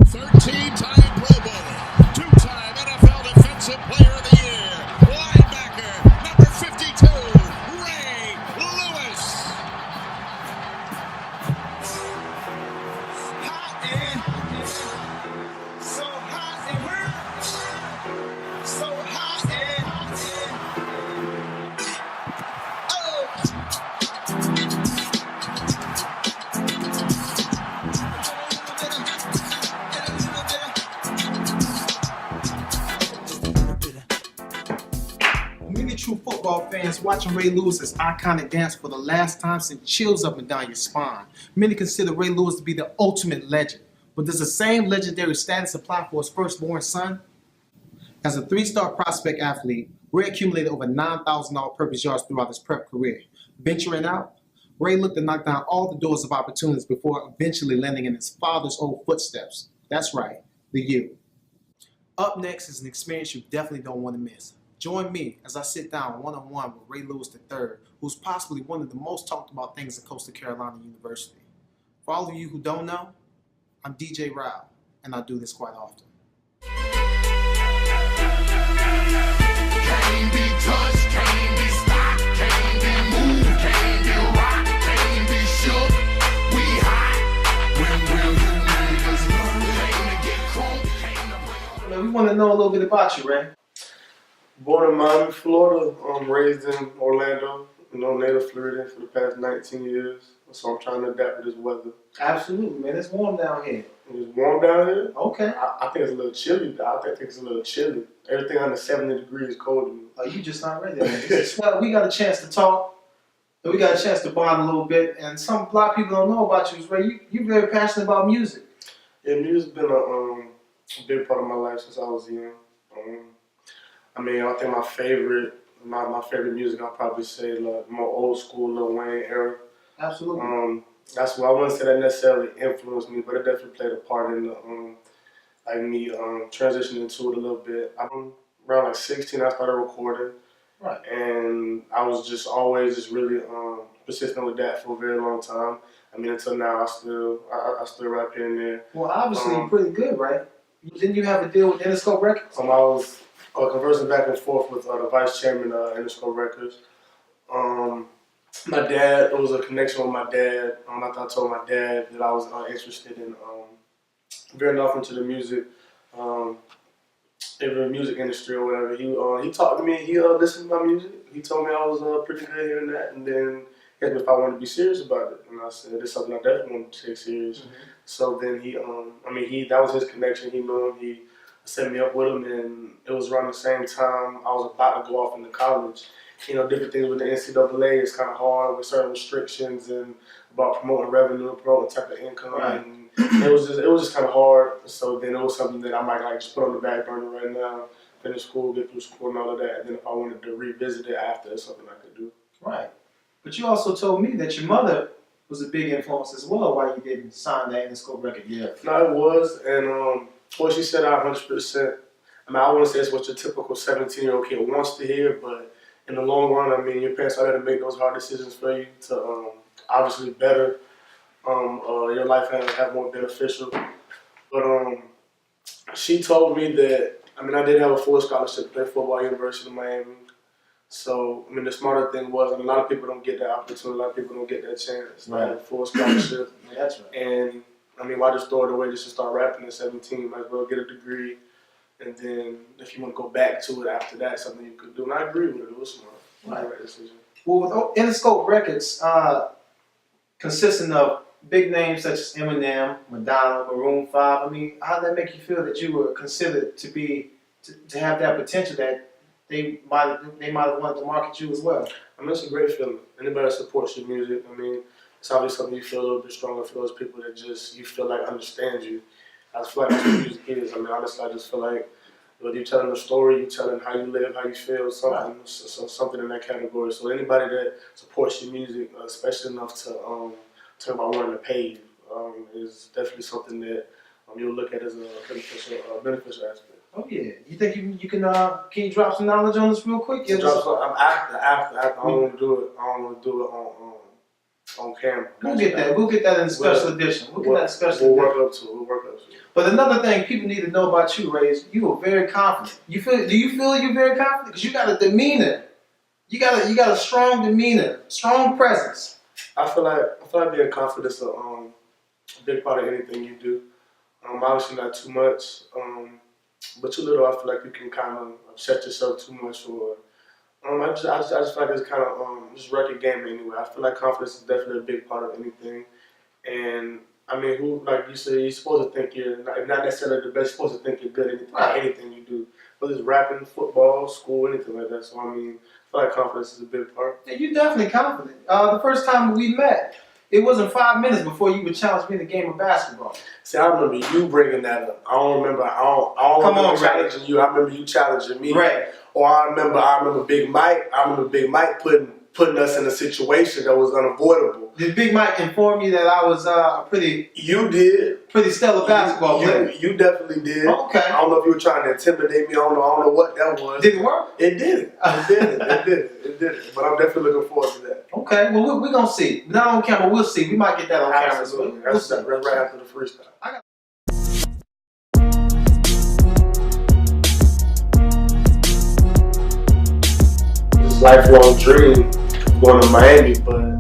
13-time Pro Bowler, two-time NFL Defensive Player of the Year, linebacker, number 52, Ray Lewis. Hot and so hot and we're so hot Many true football fans watching Ray Lewis's iconic dance for the last time sent chills up and down your spine. Many consider Ray Lewis to be the ultimate legend, but does the same legendary status apply for his firstborn son? As a three-star prospect athlete, Ray accumulated over 9,000 all-purpose yards throughout his prep career. Venturing out, Ray looked to knock down all the doors of opportunities before eventually landing in his father's old footsteps. That's right, the U. Up next is an experience you definitely don't want to miss. Join me as I sit down one-on-one with Ray Lewis III, who's possibly one of the most talked about things at Coastal Carolina University. For all of you who don't know, I'm DJ Rao, and I do this quite often. Can't be touched, can't be stopped, can't be moved, can't be rocked, can't be shook. We hot. When will you niggas learn? Came to get crunk, came to bring. We want to know a little bit about you, Ray. Born in Miami, Florida, raised in Orlando, native Floridian for the past 19 years. So I'm trying to adapt to this weather. Absolutely, man. It's warm down here. It's warm down here. Okay. I think it's a little chilly. I think it's a little chilly. Everything under 70 degrees is cold to me. Oh, you just not ready. Well, we got a chance to talk. And we got a chance to bond a little bit. And a lot of people don't know about you is Ray. You're very passionate about music. Yeah, music's been a big part of my life since I was young. I think my favorite music, I'll probably say like more old school Lil Wayne era. Absolutely. That's why I wouldn't say that necessarily influenced me, but it definitely played a part in me transitioning into it a little bit. Around like 16, I started recording. Right. And I was just always really persistent with that for a very long time. Until now, I still rap here and there. Well, obviously, you're pretty good, right? Didn't you have a deal with Interscope Records? I was conversing back and forth with the vice chairman of Interscope Records. My dad, it was a connection with my dad. After I told my dad that I was interested in veering off into the music industry or whatever, he talked to me. He listened to my music. He told me I was pretty good here and that, and then he asked me if I wanted to be serious about it, and I said it's something I definitely want to take serious. Mm-hmm. So then that was his connection. He knew him. He set me up with him, and it was around the same time I was about to go off into college. Different things with the NCAA is kind of hard with certain restrictions and about promoting revenue, promoting type of income. Right. And it was just kind of hard. So then it was something that I might just put on the back burner right now, finish school, get through school and all of that. And then if I wanted to revisit it after, it's something I could do. Right. But you also told me that your mother was a big influence as well why you didn't sign that Interscope record yet. No, it was. And what she said, 100%. I wouldn't say it's what your typical 17-year-old kid wants to hear, but in the long run, your parents are going to make those hard decisions for you to obviously better your life and have more beneficial. But she told me that, I did have a full scholarship to play football at University of Miami. So, the smarter thing was, and a lot of people don't get that opportunity, a lot of people don't get that chance to have a full scholarship. Yeah, that's right. And, why just throw it away just to start rapping at 17? You might as well get a degree. And then if you want to go back to it after that, something you could do. And I agree with it. It was smart. Right. Right decision. Well, with Interscope Records, consisting of big names such as Eminem, Madonna, Maroon 5, how did that make you feel that you were considered to have that potential that they might have wanted to market you as well? It's a great feeling. Anybody that supports your music, it's obviously something you feel a little bit stronger for those people that you feel like understand you. I feel like that's what music is. Honestly, I just feel like whether you're telling a story, you're telling how you live, how you feel, something, right. Something in that category. So anybody that supports your music, especially enough to talk about wanting to pay you, is definitely something that you'll look at as a beneficial aspect. Oh yeah. You think you can you drop some knowledge on us real quick? After. I don't want to do it. I don't want to do it on camera. We'll get that in the special edition. We'll get that in special edition. We'll work up to it. But another thing people need to know about you, Ray, is you are very confident. Do you feel you're very confident? Because you got a demeanor. You got a strong demeanor, strong presence. I feel like being confident is a big part of anything you do. Obviously not too much, but too little. I feel like you can kind of upset yourself too much, or I just feel like it's kind of just record game anyway. I feel like confidence is definitely a big part of anything, and I mean, who like you said, you're supposed to think you're not necessarily the best. You're supposed to think you're good at anything you do, whether it's rapping, football, school, anything like that. So I mean, I feel like confidence is a big part. Yeah, you're definitely confident. The first time we met, it wasn't 5 minutes before you would challenge me in a game of basketball. See, I remember you bringing that up. I don't remember challenging you. I remember you challenging me. Right. Or I remember Big Mike. I remember Big Mike putting us in a situation that was unavoidable. Did Big Mike inform you that I was pretty stellar basketball player? You definitely did. Okay. I don't know if you were trying to intimidate me. I don't know what that was. Did it work? It did. It did. But I'm definitely looking forward to that. Okay. Well, we're gonna see. Not on camera. We'll see. We might get that on camera. Absolutely. We'll see. Right after the freestyle. Lifelong dream going to Miami, but